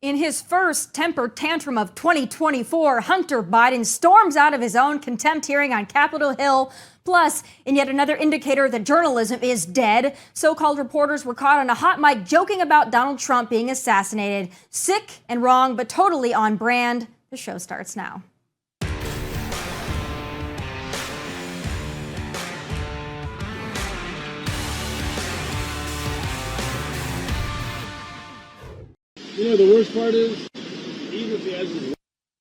In his first temper tantrum of 2024, Hunter Biden storms out of his own contempt hearing on Capitol Hill. Plus, in yet another indicator that journalism is dead, so-called reporters were caught on a hot mic joking about Donald Trump being assassinated. Sick and wrong, but totally on brand. The show starts now. You know, the worst part is, even if he has his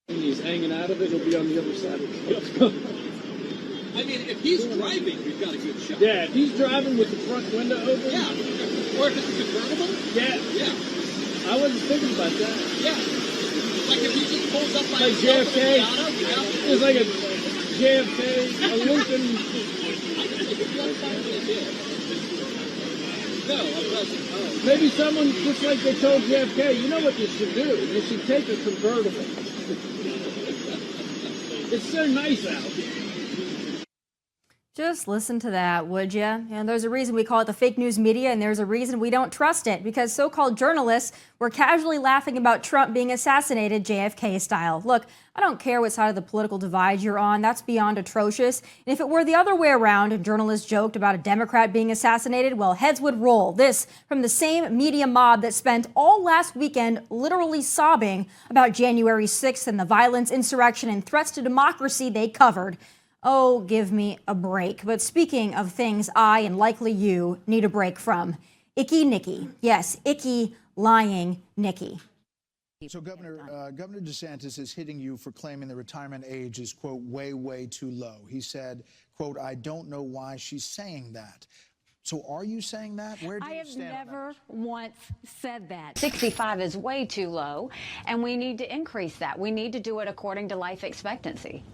and he's hanging out of it, he'll be on the other side of the field. I mean, if he's driving, we've got a good shot. Yeah, if he's driving with the front window open. Yeah, or if it's a convertible. Yeah. I wasn't thinking about that. Yeah. Like if he just pulls up by like himself JFK. It's like a JFK, a Lincoln. No, I wasn't. Oh. Maybe someone, just like they told JFK, you know what you should do? You should take a convertible. It's so nice out. Just listen to that, would you? And there's a reason we call it the fake news media, and there's a reason we don't trust it, because so-called journalists were casually laughing about Trump being assassinated JFK style. Look, I don't care what side of the political divide you're on. That's beyond atrocious. And if it were the other way around and journalists joked about a Democrat being assassinated, well, heads would roll. This from the same media mob that spent all last weekend literally sobbing about January 6th and the violence, insurrection, and threats to democracy they covered. Oh, give me a break. But speaking of things I, and likely you, need a break from, Icky Nikki. Yes, icky, lying Nikki. So Governor DeSantis is hitting you for claiming the retirement age is, quote, way, way too low. He said, quote, I don't know why she's saying that. So are you saying that? Where do you stand? I have never once said that. 65 is way too low, and we need to increase that. We need to do it according to life expectancy.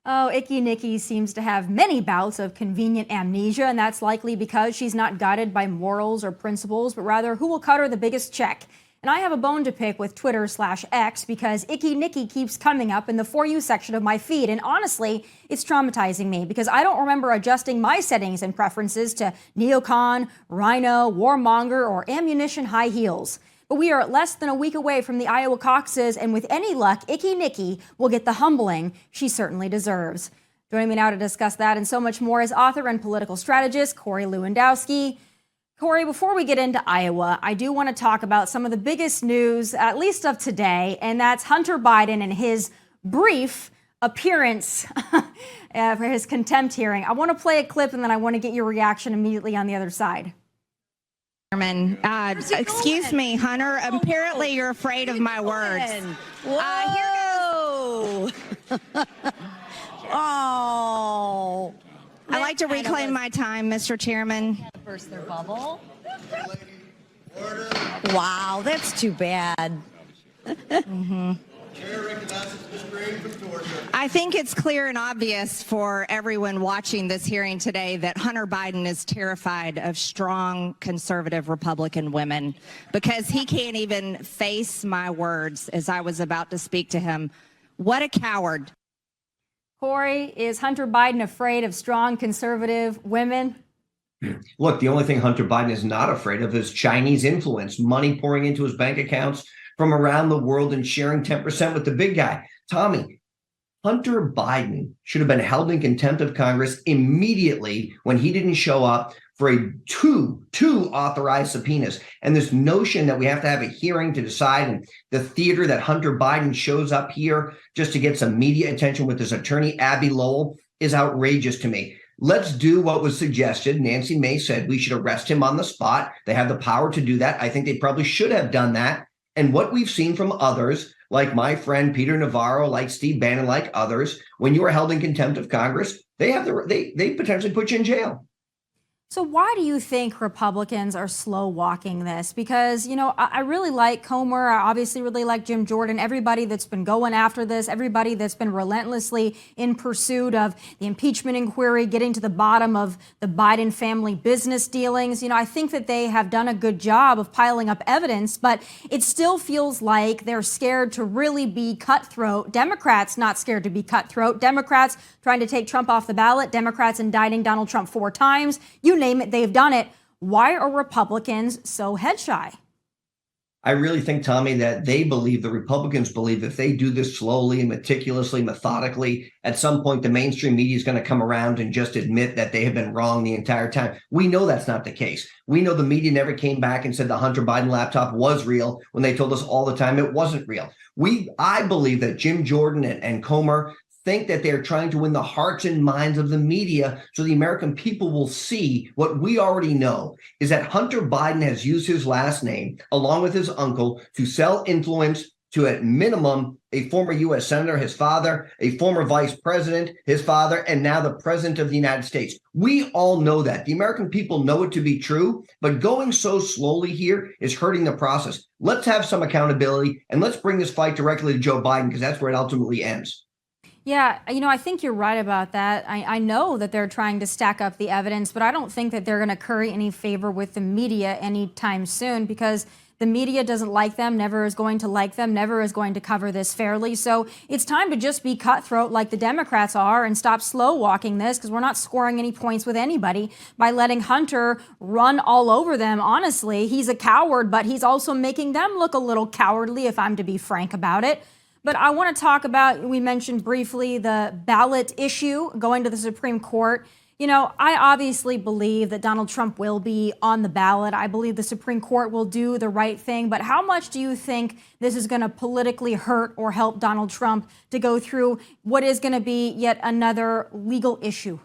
Oh, Icky Nikki seems to have many bouts of convenient amnesia, and that's likely because she's not guided by morals or principles, but rather who will cut her the biggest check. And I have a bone to pick with Twitter/X because Icky Nikki keeps coming up in the For You section of my feed. And honestly, it's traumatizing me because I don't remember adjusting my settings and preferences to neocon, rhino, warmonger, or ammunition high heels. But we are less than a week away from the Iowa Caucuses, and with any luck, Icky Nikki will get the humbling she certainly deserves. Joining me now to discuss that and so much more is author and political strategist Corey Lewandowski. Corey, before we get into Iowa, I do want to talk about some of the biggest news, at least of today, and that's Hunter Biden and his brief appearance for his contempt hearing. I want to play a clip, and then I want to get your reaction immediately on the other side. Excuse me, Hunter. Apparently you're afraid of my words. Whoa! Oh! I'd like to reclaim my time, Mr. Chairman. Burst their bubble. Wow, that's too bad. I think it's clear and obvious for everyone watching this hearing today that Hunter Biden is terrified of strong conservative Republican women because he can't even face my words as I was about to speak to him. What a coward. Corey, is Hunter Biden afraid of strong conservative women? Look, the only thing Hunter Biden is not afraid of is Chinese influence, money pouring into his bank accounts from around the world and sharing 10% with the big guy. Tommy, Hunter Biden should have been held in contempt of Congress immediately when he didn't show up for two authorized subpoenas. And this notion that we have to have a hearing to decide, and the theater that Hunter Biden shows up here just to get some media attention with his attorney, Abby Lowell, is outrageous to me. Let's do what was suggested. Nancy Mace said we should arrest him on the spot. They have the power to do that. I think they probably should have done that. And what we've seen from others, like my friend Peter Navarro, like Steve Bannon, like others, when you are held in contempt of Congress, they potentially put you in jail. So why do you think Republicans are slow walking this? Because, you know, I really like Comer. I obviously really like Jim Jordan, everybody that's been going after this, everybody that's been relentlessly in pursuit of the impeachment inquiry, getting to the bottom of the Biden family business dealings. You know, I think that they have done a good job of piling up evidence, but it still feels like they're scared to really be cutthroat. Democrats not scared to be cutthroat. Democrats trying to take Trump off the ballot. Democrats indicting Donald Trump 4 times. You name it, they've done it. Why are Republicans so head shy? I really think, Tommy, that they believe, the Republicans believe, if they do this slowly and meticulously, methodically, at some point the mainstream media is going to come around and just admit that they have been wrong the entire time. We know that's not the case. We know the media never came back and said the Hunter Biden laptop was real when they told us all the time it wasn't real. I believe that Jim Jordan and Comer think that they're trying to win the hearts and minds of the media so the American people will see what we already know, is that Hunter Biden has used his last name along with his uncle to sell influence to, at minimum, a former U.S. senator, his father, a former vice president, his father, and now the president of the United States. We all know that. The American people know it to be true, but going so slowly here is hurting the process. Let's have some accountability, and let's bring this fight directly to Joe Biden, because that's where it ultimately ends. Yeah, I think you're right about that. I know that they're trying to stack up the evidence, but I don't think that they're going to curry any favor with the media anytime soon, because the media doesn't like them, never is going to like them, never is going to cover this fairly. So it's time to just be cutthroat like the Democrats are and stop slow walking this, because we're not scoring any points with anybody by letting Hunter run all over them. Honestly, he's a coward, but he's also making them look a little cowardly, if I'm to be frank about it. But I want to talk about, we mentioned briefly the ballot issue going to the Supreme Court. I obviously believe that Donald Trump will be on the ballot. I believe the Supreme Court will do the right thing. But how much do you think this is going to politically hurt or help Donald Trump to go through what is going to be yet another legal issue?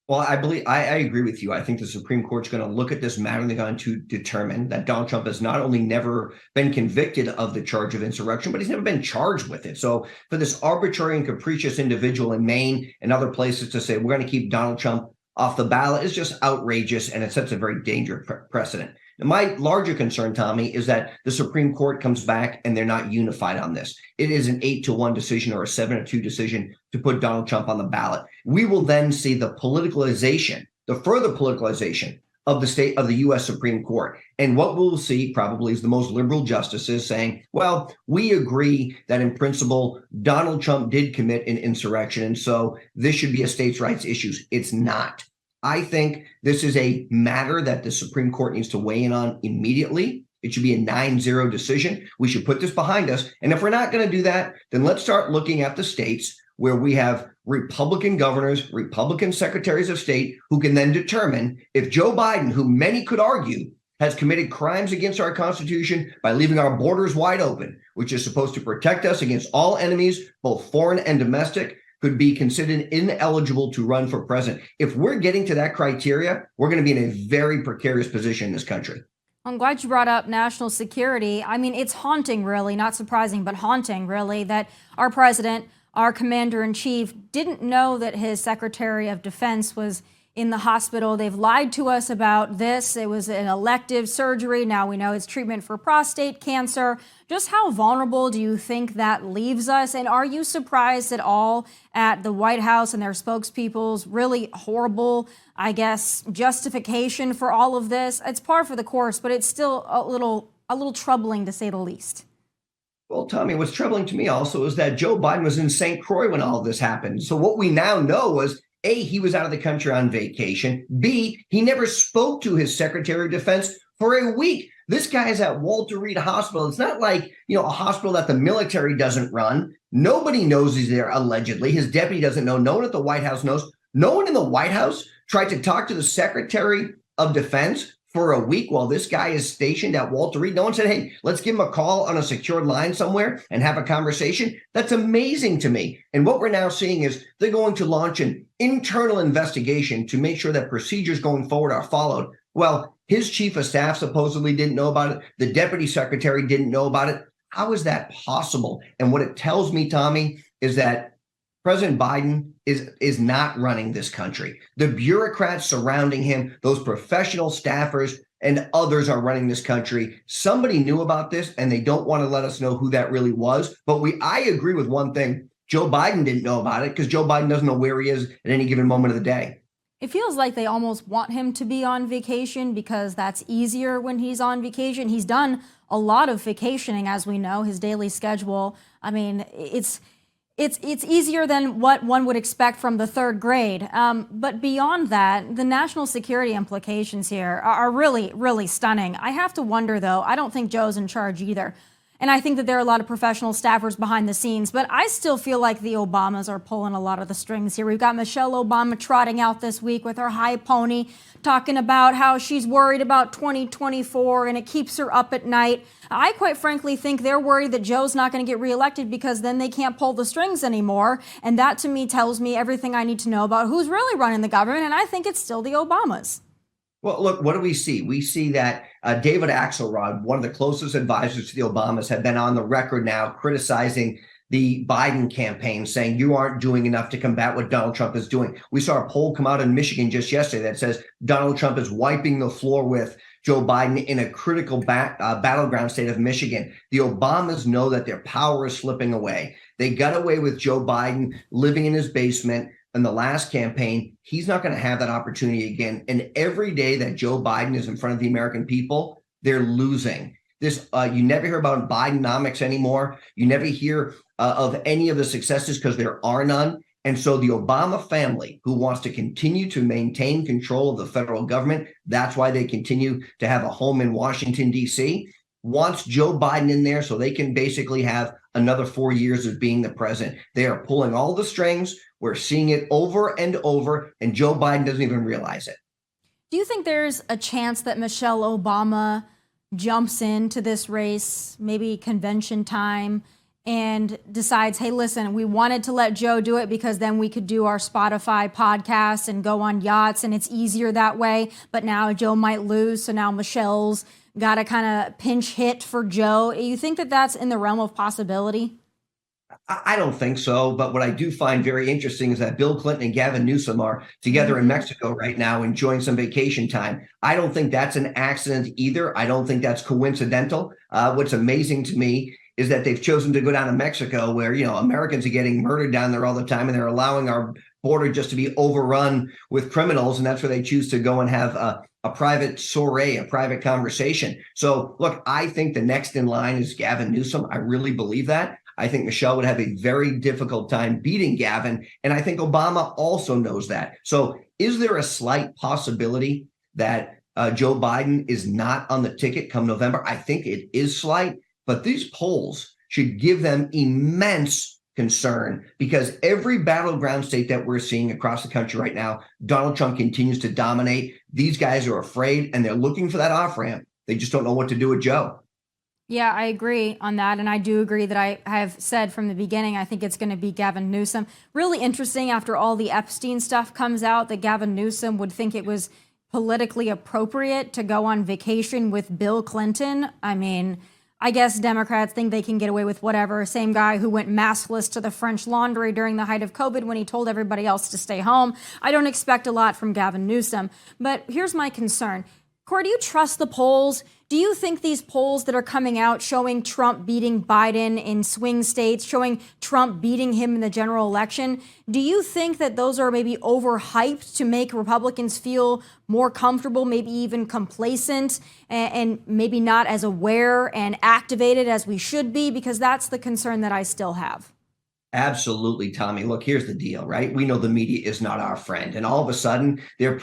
Well, I agree with you. I think the Supreme Court's going to look at this matter and they're going to determine that Donald Trump has not only never been convicted of the charge of insurrection, but he's never been charged with it. So for this arbitrary and capricious individual in Maine and other places to say we're going to keep Donald Trump off the ballot is just outrageous, and it sets a very dangerous precedent. And my larger concern, Tommy, is that the Supreme Court comes back and they're not unified on this. It is an 8-1 decision or a 7-2 decision to put Donald Trump on the ballot. We will then see the politicalization, the further politicalization of the state of the U.S. Supreme Court. And what we'll see probably is the most liberal justices saying, well, we agree that in principle, Donald Trump did commit an insurrection, and so this should be a states' rights issue. It's not. I think this is a matter that the Supreme Court needs to weigh in on immediately. It should be a 9-0 decision. We should put this behind us. And if we're not going to do that, then let's start looking at the states where we have Republican governors, Republican secretaries of state who can then determine if Joe Biden, who many could argue has committed crimes against our Constitution by leaving our borders wide open, which is supposed to protect us against all enemies, both foreign and domestic, could be considered ineligible to run for president. If we're getting to that criteria, we're going to be in a very precarious position in this country. I'm glad you brought up national security. I mean, it's haunting, really, not surprising, but haunting, really, that our president, our commander-in-chief, didn't know that his Secretary of Defense was in the hospital. They've lied to us about this. It was an elective surgery. Now we know it's treatment for prostate cancer. Just how vulnerable do you think that leaves us? And are you surprised at all at the White House and their spokespeople's really horrible, I guess, justification for all of this? It's par for the course, but it's still a little troubling, to say the least. Well, Tommy, what's troubling to me also is that Joe Biden was in St. Croix when all of this happened. So what we now know was, A, he was out of the country on vacation. B, he never spoke to his Secretary of Defense for a week. This guy is at Walter Reed Hospital. It's not like, a hospital that the military doesn't run. Nobody knows he's there, allegedly. His deputy doesn't know. No one at the White House knows. No one in the White House tried to talk to the Secretary of Defense for a week while this guy is stationed at Walter Reed. No one said, hey, let's give him a call on a secured line somewhere and have a conversation. That's amazing to me. And what we're now seeing is they're going to launch an internal investigation to make sure that procedures going forward are followed. Well, his chief of staff supposedly didn't know about it. The deputy secretary didn't know about it. How is that possible? And what it tells me, Tommy, is that President Biden is not running this country. The bureaucrats surrounding him, those professional staffers and others are running this country. Somebody knew about this and they don't want to let us know who that really was. But I agree with one thing. Joe Biden didn't know about it because Joe Biden doesn't know where he is at any given moment of the day. It feels like they almost want him to be on vacation because that's easier when he's on vacation. He's done a lot of vacationing, as we know, his daily schedule. I mean, it's It's easier than what one would expect from the third grade. But beyond that, the national security implications here are really, really stunning. I have to wonder, though, I don't think Joe's in charge either. And I think that there are a lot of professional staffers behind the scenes, but I still feel like the Obamas are pulling a lot of the strings here. We've got Michelle Obama trotting out this week with her high pony, talking about how she's worried about 2024 and it keeps her up at night. I quite frankly think they're worried that Joe's not going to get reelected because then they can't pull the strings anymore. And that to me tells me everything I need to know about who's really running the government. And I think it's still the Obamas. Well, look, what do we see? We see that David Axelrod, one of the closest advisors to the Obamas, had been on the record now criticizing the Biden campaign, saying you aren't doing enough to combat what Donald Trump is doing. We saw a poll come out in Michigan just yesterday that says Donald Trump is wiping the floor with Joe Biden in a critical battleground state of Michigan. The Obamas know that their power is slipping away. They got away with Joe Biden living in his basement in the last campaign. He's not going to have that opportunity again. And every day that Joe Biden is in front of the American people, they're losing. This you never hear about Bidenomics anymore. You never hear of any of the successes because there are none. And so the Obama family, who wants to continue to maintain control of the federal government, that's why they continue to have a home in Washington, D.C., wants Joe Biden in there so they can basically have another 4 years of being the president. They are pulling all the strings. We're seeing it over and over, and Joe Biden doesn't even realize it. Do you think there's a chance that Michelle Obama jumps into this race, maybe convention time, and decides, hey, listen, we wanted to let Joe do it because then we could do our Spotify podcasts and go on yachts, and it's easier that way. But now Joe might lose, so now Michelle's got to kind of pinch hit for Joe. You think that that's in the realm of possibility? I don't think so. But what I do find very interesting is that Bill Clinton and Gavin Newsom are together in Mexico right now enjoying some vacation time. I don't think that's an accident either. I don't think that's coincidental. What's amazing to me is that they've chosen to go down to Mexico where, you know, Americans are getting murdered down there all the time, and they're allowing our border just to be overrun with criminals. And that's where they choose to go and have a private soiree, a private conversation. So, look, I think the next in line is Gavin Newsom. I really believe that. I think Michelle would have a very difficult time beating Gavin. And I think Obama also knows that. So is there a slight possibility that Joe Biden is not on the ticket come November? I think it is slight, but these polls should give them immense concern because every battleground state that we're seeing across the country right now, Donald Trump continues to dominate. These guys are afraid and they're looking for that off ramp. They just don't know what to do with Joe. Yeah, I agree on that. And I do agree that I have said from the beginning, I think it's going to be Gavin Newsom. Really interesting after all the Epstein stuff comes out that Gavin Newsom would think it was politically appropriate to go on vacation with Bill Clinton. I mean, I guess Democrats think they can get away with whatever. Same guy who went maskless to the French Laundry during the height of COVID when he told everybody else to stay home. I don't expect a lot from Gavin Newsom. But here's my concern. Corey, do you trust the polls? Do you think these polls that are coming out showing Trump beating Biden in swing states, showing Trump beating him in the general election, do you think that those are maybe overhyped to make Republicans feel more comfortable, maybe even complacent, and maybe not as aware and activated as we should be? Because that's the concern that I still have. Absolutely, Tommy. Look, here's the deal, right? We know the media is not our friend, and all of a sudden they're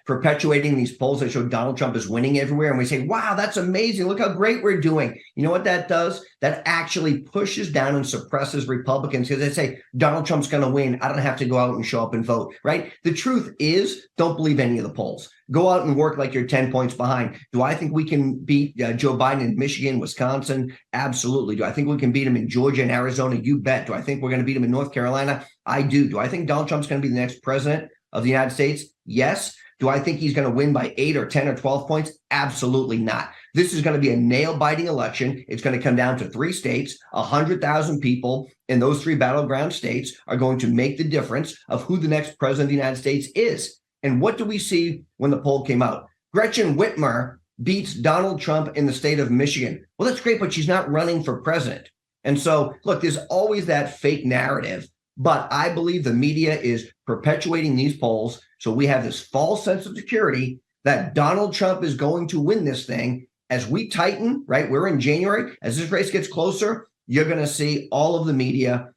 perpetuating these polls that show Donald Trump is winning everywhere, and we say, "Wow, that's amazing! Look how great we're doing." You know what that does? That actually pushes down and suppresses Republicans because they say Donald Trump's going to win. I don't have to go out and show up and vote, right? The truth is, don't believe any of the polls. Go out and work like you're 10 points behind. Do I think we can beat Joe Biden in Michigan, Wisconsin? Absolutely. Do I think we can beat him in Georgia and Arizona? You bet. Do I think we're going to beat him in North Carolina? I do. Do I think Donald Trump's going to be the next president of the United States? Yes. Do I think he's going to win by 8 or 10 or 12 points? Absolutely not. This is going to be a nail-biting election. It's going to come down to 3 states. 100,000 people in those 3 battleground states are going to make the difference of who the next president of the United States is. And what do we see when the poll came out? Gretchen Whitmer beats Donald Trump in the state of Michigan. Well, that's great, but she's not running for president. And so, look, there's always that fake narrative. But I believe the media is perpetuating these polls. So we have this false sense of security that Donald Trump is going to win this thing. As we tighten, right, we're in January, as this race gets closer, you're going to see all of the media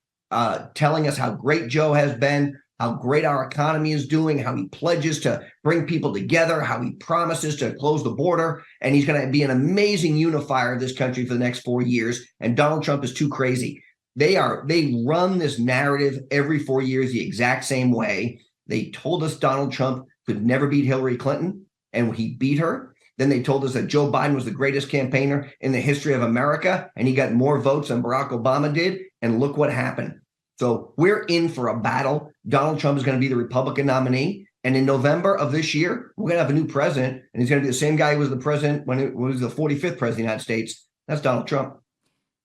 telling us how great Joe has been, how great our economy is doing, how he pledges to bring people together, how he promises to close the border, and he's going to be an amazing unifier of this country for the next 4 years. And Donald Trump is too crazy. They run this narrative every 4 years the exact same way. They told us Donald Trump could never beat Hillary Clinton, and he beat her. Then they told us that Joe Biden was the greatest campaigner in the history of America, and he got more votes than Barack Obama did. And look what happened. So we're in for a battle. Donald Trump is going to be the Republican nominee. And in November of this year, we're going to have a new president, and he's going to be the same guy who was the president when he was the 45th president of the United States. That's Donald Trump.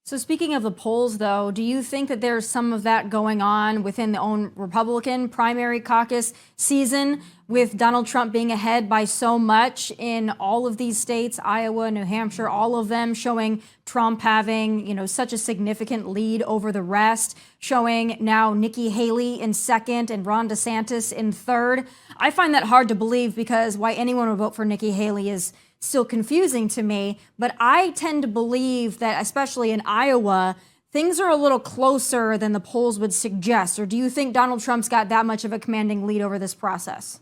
So speaking of the polls, though, do you think that there's some of that going on within the own Republican primary caucus season, with Donald Trump being ahead by so much in all of these states, Iowa, New Hampshire, all of them showing Trump having, such a significant lead over the rest, showing now Nikki Haley in second and Ron DeSantis in third? I find that hard to believe, because why anyone would vote for Nikki Haley is still confusing to me, but I tend to believe that, especially in Iowa, things are a little closer than the polls would suggest. Or do you think Donald Trump's got that much of a commanding lead over this process?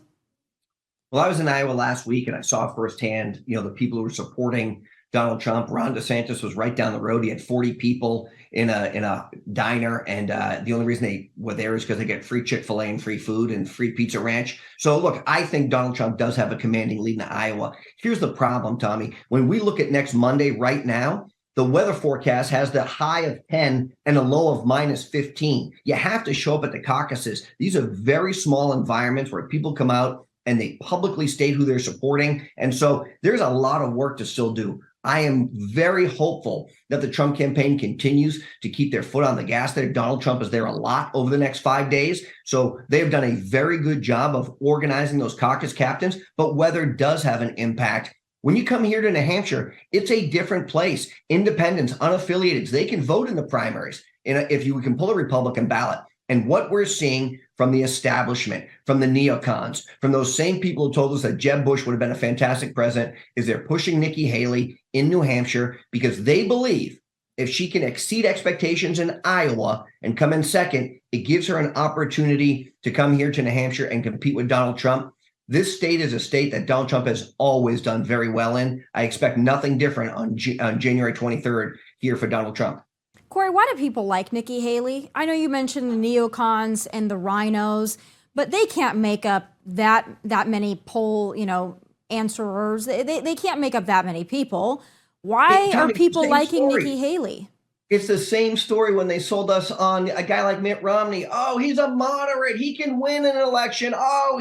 Well, I was in Iowa last week, and I saw firsthand, the people who were supporting Donald Trump. Ron DeSantis was right down the road. He had 40 people in a diner, and the only reason they were there is because they get free Chick-fil-A and free food and free Pizza Ranch. So look, I think Donald Trump does have a commanding lead in Iowa. Here's the problem, Tommy. When we look at next Monday right now, the weather forecast has the high of 10 and a low of -15. You have to show up at the caucuses. These are very small environments where people come out and they publicly state who they're supporting. And so there's a lot of work to still do. I am very hopeful that the Trump campaign continues to keep their foot on the gas there. Donald Trump is there a lot over the next 5 days. So they have done a very good job of organizing those caucus captains, but weather does have an impact. When you come here to New Hampshire, it's a different place. Independents, unaffiliated, they can vote in the primaries if you can pull a Republican ballot. And what we're seeing from the establishment, from the neocons, from those same people who told us that Jeb Bush would have been a fantastic president, is they're pushing Nikki Haley in New Hampshire because they believe if she can exceed expectations in Iowa and come in second, it gives her an opportunity to come here to New Hampshire and compete with Donald Trump. This state is a state that Donald Trump has always done very well in. I expect nothing different on January 23rd here for Donald Trump. Corey, why do people like Nikki Haley? I know you mentioned the neocons and the rhinos, but they can't make up that many poll, answerers. They can't make up that many people. Why are people liking Nikki Haley? It's the same story when they sold us on a guy like Mitt Romney. Oh, he's a moderate. He can win an election. Oh,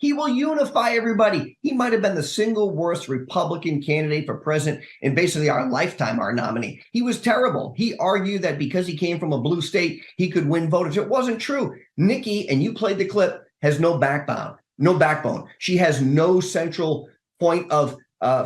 he will unify everybody. He might have been the single worst Republican candidate for president in basically our lifetime, our nominee. He was terrible. He argued that because he came from a blue state, he could win voters. It wasn't true. Nikki, and you played the clip, has no backbone. She has no central point of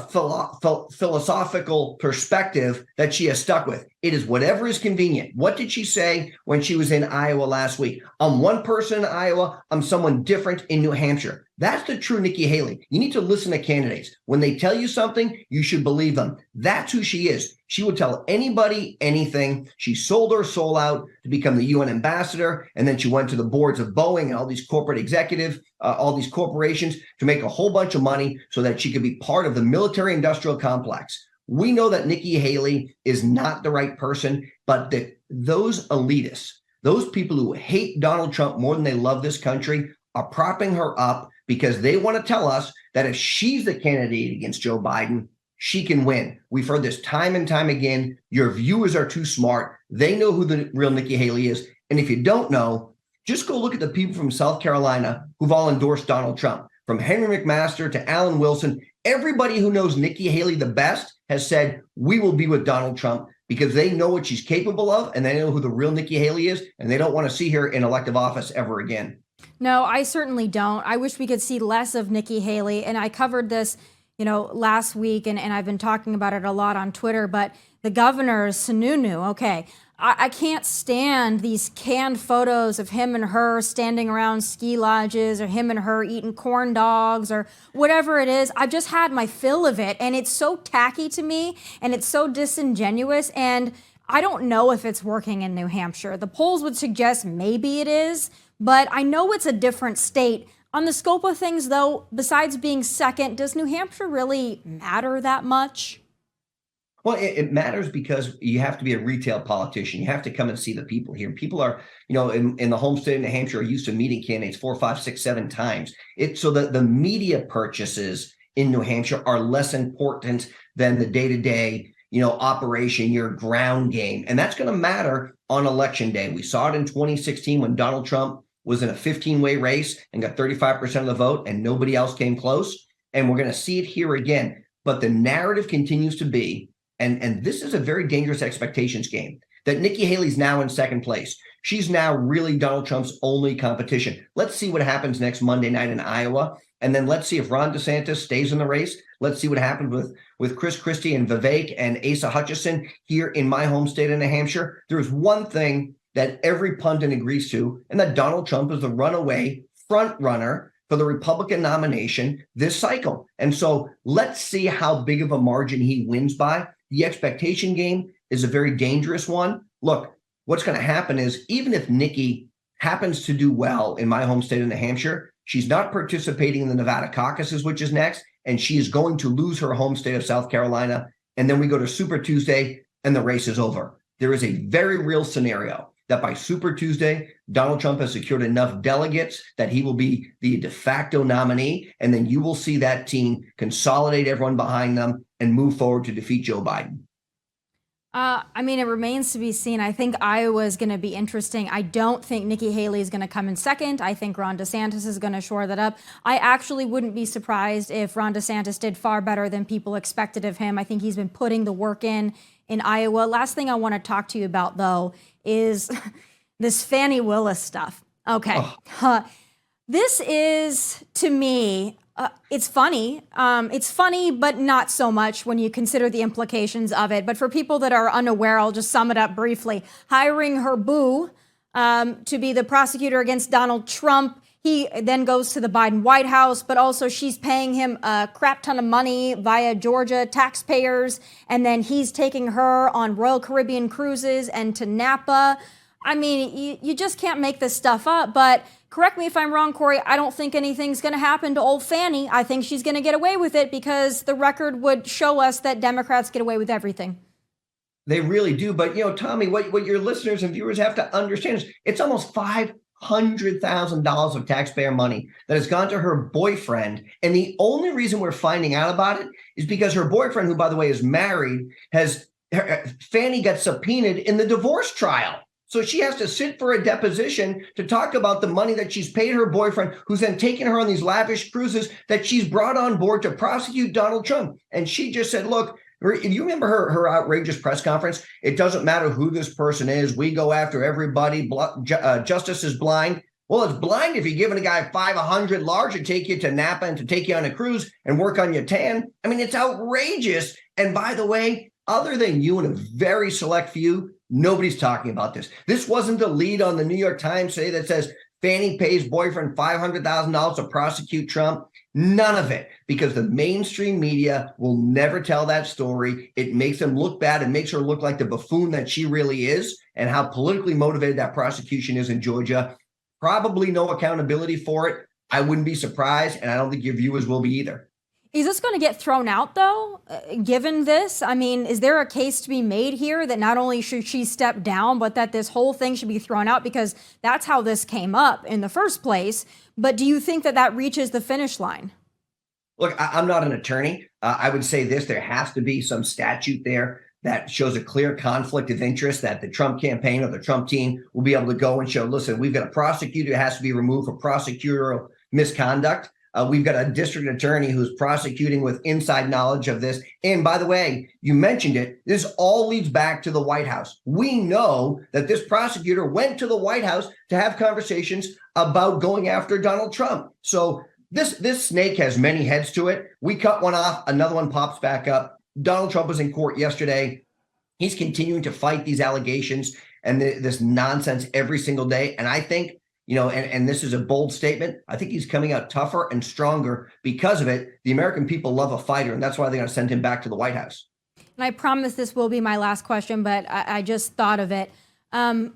philosophical perspective that she has stuck with. It is whatever is convenient. What did she say when she was in Iowa last week? I'm one person in Iowa. I'm someone different in New Hampshire. That's the true Nikki Haley. You need to listen to candidates. When they tell you something, you should believe them. That's who she is. She would tell anybody anything. She sold her soul out to become the UN ambassador. And then she went to the boards of Boeing and all these corporate executives, all these corporations to make a whole bunch of money so that she could be part of the military industrial complex. We know that Nikki Haley is not the right person, but those elitists, those people who hate Donald Trump more than they love this country, are propping her up because they want to tell us that if she's the candidate against Joe Biden, she can win. We've heard this time and time again. Your viewers are too smart. They know who the real Nikki Haley is. And if you don't know, just go look at the people from South Carolina who've all endorsed Donald Trump. From Henry McMaster to Alan Wilson, everybody who knows Nikki Haley the best has said, we will be with Donald Trump because they know what she's capable of and they know who the real Nikki Haley is, and they don't want to see her in elective office ever again. No, I certainly don't. I wish we could see less of Nikki Haley. And I covered this, last week, and I've been talking about it a lot on Twitter, but the governor, Sununu, okay. I can't stand these canned photos of him and her standing around ski lodges or him and her eating corn dogs or whatever it is. I've just had my fill of it, and it's so tacky to me, and it's so disingenuous, and I don't know if it's working in New Hampshire. The polls would suggest maybe it is, but I know it's a different state. On the scope of things, though, besides being second, does New Hampshire really matter that much? Well, it matters because you have to be a retail politician. You have to come and see the people here. People are, in the home state of New Hampshire are used to meeting candidates 4, 5, 6, 7 times. So that the media purchases in New Hampshire are less important than the day-to-day, operation, your ground game. And that's going to matter on election day. We saw it in 2016 when Donald Trump was in a 15-way race and got 35% of the vote and nobody else came close. And we're going to see it here again. But the narrative continues to be, and this is a very dangerous expectations game, that Nikki Haley's now in second place. She's now really Donald Trump's only competition. Let's see what happens next Monday night in Iowa. And then let's see if Ron DeSantis stays in the race. Let's see what happens with Chris Christie and Vivek and Asa Hutchinson here in my home state of New Hampshire. There's one thing that every pundit agrees to, and that Donald Trump is the runaway front runner for the Republican nomination this cycle. And so let's see how big of a margin he wins by. The expectation game is a very dangerous one. Look, what's going to happen is even if Nikki happens to do well in my home state of New Hampshire, she's not participating in the Nevada caucuses, which is next, and she is going to lose her home state of South Carolina. And then we go to Super Tuesday and the race is over. There is a very real scenario that by Super Tuesday, Donald Trump has secured enough delegates that he will be the de facto nominee. And then you will see that team consolidate everyone behind them and move forward to defeat Joe Biden. It remains to be seen. I think Iowa is going to be interesting. I don't think Nikki Haley is going to come in second. I think Ron DeSantis is going to shore that up. I actually wouldn't be surprised if Ron DeSantis did far better than people expected of him. I think he's been putting the work in Iowa. Last thing I want to talk to you about, though, is this Fani Willis stuff. Okay. This is, to me, it's funny. It's funny, but not so much when you consider the implications of it. But for people that are unaware, I'll just sum it up briefly. Hiring her boo to be the prosecutor against Donald Trump. He then goes to the Biden White House, but also she's paying him a crap ton of money via Georgia taxpayers. And then he's taking her on Royal Caribbean cruises and to Napa. You just can't make this stuff up. But correct me if I'm wrong, Corey, I don't think anything's going to happen to old Fani. I think she's going to get away with it because the record would show us that Democrats get away with everything. They really do. But, Tommy, what your listeners and viewers have to understand is it's almost $500,000 of taxpayer money that has gone to her boyfriend. And the only reason we're finding out about it is because her boyfriend, who, by the way, is married, Fani got subpoenaed in the divorce trial. So she has to sit for a deposition to talk about the money that she's paid her boyfriend, who's then taken her on these lavish cruises that she's brought on board to prosecute Donald Trump. And she just said, look, if you remember her outrageous press conference, it doesn't matter who this person is. We go after everybody. Justice is blind. Well, it's blind if you're giving a guy $500 to take you to Napa and to take you on a cruise and work on your tan. It's outrageous. And by the way, other than you and a very select few, nobody's talking about this. This wasn't the lead on the New York Times today that says Fani pays boyfriend $500,000 to prosecute Trump. None of it, because the mainstream media will never tell that story. It makes them look bad. It makes her look like the buffoon that she really is, and how politically motivated that prosecution is in Georgia. Probably no accountability for it. I wouldn't be surprised, and I don't think your viewers will be either. Is this going to get thrown out, though, given this? Is there a case to be made here that not only should she step down, but that this whole thing should be thrown out? Because that's how this came up in the first place. But do you think that reaches the finish line? Look, I'm not an attorney. I would say this. There has to be some statute there that shows a clear conflict of interest that the Trump campaign or the Trump team will be able to go and show, listen, we've got a prosecutor who has to be removed for prosecutorial misconduct. We've got a district attorney who's prosecuting with inside knowledge of this. And by the way, you mentioned it. This all leads back to the White House. We know that this prosecutor went to the White House to have conversations about going after Donald Trump. So this snake has many heads to it. We cut one off, another one pops back up. Donald Trump was in court yesterday. He's continuing to fight these allegations and this nonsense every single day. And I think, and this is a bold statement, I think he's coming out tougher and stronger because of it. The American people love a fighter, and that's why they're going to send him back to the White House. And I promise this will be my last question, but I just thought of it. Former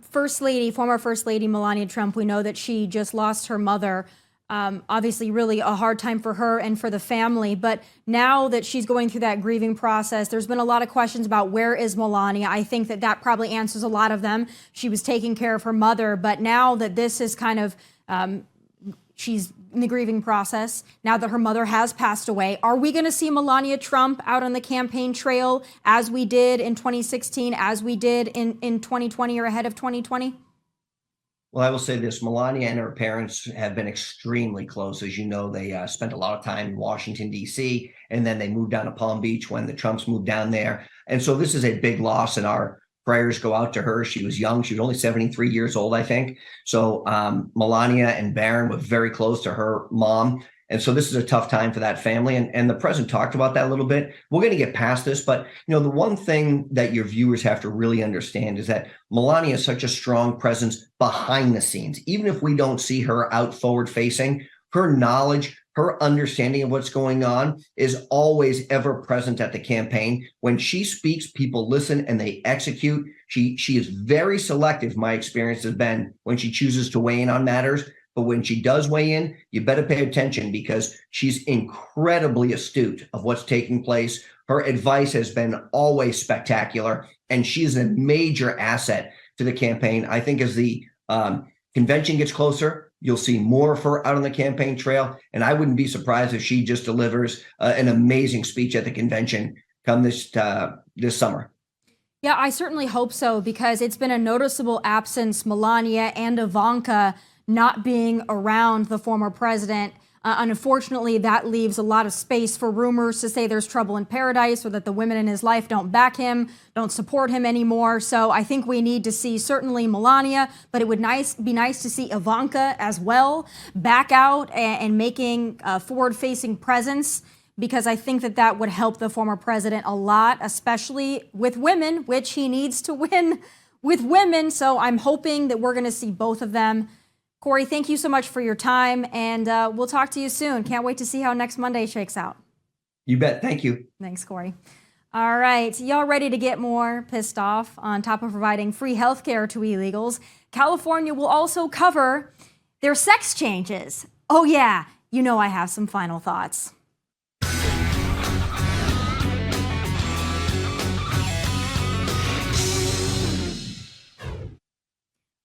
First Lady Melania Trump, we know that she just lost her mother. Obviously, really a hard time for her and for the family. But now that she's going through that grieving process, there's been a lot of questions about where is Melania. I think that probably answers a lot of them. She was taking care of her mother, but now that this is kind of, she's in the grieving process, now that her mother has passed away, are we going to see Melania Trump out on the campaign trail as we did in 2016, as we did in 2020 or ahead of 2020? Well, I will say this, Melania and her parents have been extremely close. As you know, they spent a lot of time in Washington, D.C., and then they moved down to Palm Beach when the Trumps moved down there. And so this is a big loss, and our prayers go out to her. She was young. She was only 73 years old, I think. So Melania and Barron were very close to her mom. And so this is a tough time for that family. And the president talked about that a little bit. We're going to get past this. But, the one thing that your viewers have to really understand is that Melania is such a strong presence behind the scenes. Even if we don't see her out forward facing, her knowledge, her understanding of what's going on is always ever present at the campaign. When she speaks, people listen and they execute. She is very selective, my experience has been, when she chooses to weigh in on matters. But when she does weigh in, you better pay attention because she's incredibly astute of what's taking place. Her advice has been always spectacular, and she's a major asset to the campaign. I think as the convention gets closer, you'll see more of her out on the campaign trail. And I wouldn't be surprised if she just delivers an amazing speech at the convention come this summer. Yeah, I certainly hope so, because it's been a noticeable absence, Melania and Ivanka not being around the former president. Unfortunately, that leaves a lot of space for rumors to say there's trouble in paradise, or that the women in his life don't back him, don't support him anymore. So I think we need to see certainly Melania, but it would be nice to see Ivanka as well back out and making a forward-facing presence, because I think that would help the former president a lot, especially with women, which he needs to win with women. So I'm hoping that we're going to see both of them. Corey, thank you so much for your time, and we'll talk to you soon. Can't wait to see how next Monday shakes out. You bet. Thank you. Thanks, Corey. All right, y'all ready to get more pissed off? On top of providing free health care to illegals, California will also cover their sex changes. Oh yeah, I have some final thoughts.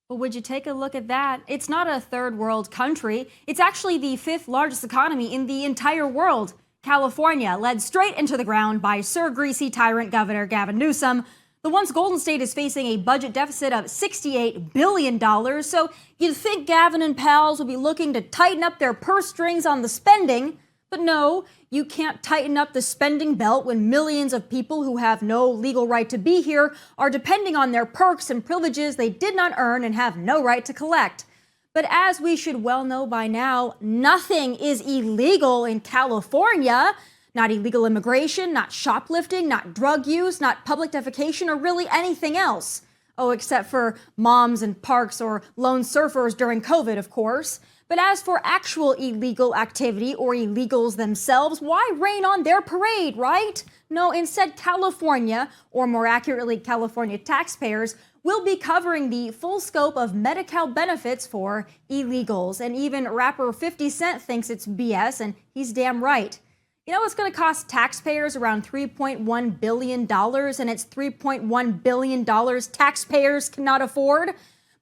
Well, would you take a look at that? It's not a third world country. It's actually the 5th largest economy in the entire world. California, led straight into the ground by Sir Greasy Tyrant Governor Gavin Newsom. The once Golden State is facing a budget deficit of $68 billion. So you'd think Gavin and pals would be looking to tighten up their purse strings on the spending. But no, you can't tighten up the spending belt when millions of people who have no legal right to be here are depending on their perks and privileges they did not earn and have no right to collect. But as we should well know by now, nothing is illegal in California. Not illegal immigration, not shoplifting, not drug use, not public defecation, or really anything else. Oh, except for moms and parks or lone surfers during COVID, of course. But as for actual illegal activity or illegals themselves, why rain on their parade, right? No, instead California, or more accurately California taxpayers, will be covering the full scope of Medi-Cal benefits for illegals. And even rapper 50 Cent thinks it's BS, and he's damn right. It's going to cost taxpayers around $3.1 billion, and it's $3.1 billion taxpayers cannot afford.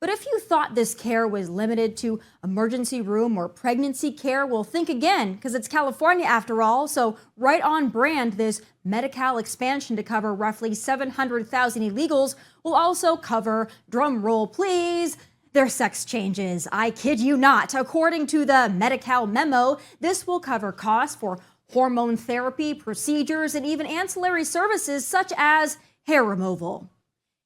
But if you thought this care was limited to emergency room or pregnancy care, well, think again, because it's California after all. So right on brand, this Medi-Cal expansion to cover roughly 700,000 illegals will also cover, drum roll please, their sex changes. I kid you not. According to the Medi-Cal memo, this will cover costs for hormone therapy, procedures, and even ancillary services such as hair removal.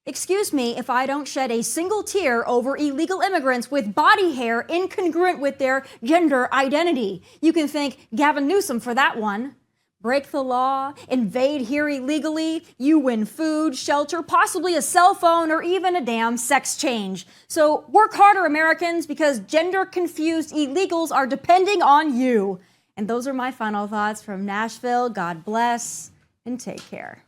Excuse me if I don't shed a single tear over illegal immigrants with body hair incongruent with their gender identity. You can thank Gavin Newsom for that one. Break the law, invade here illegally, you win food, shelter, possibly a cell phone, or even a damn sex change. So work harder, Americans, because gender-confused illegals are depending on you. And those are my final thoughts from Nashville. God bless and take care.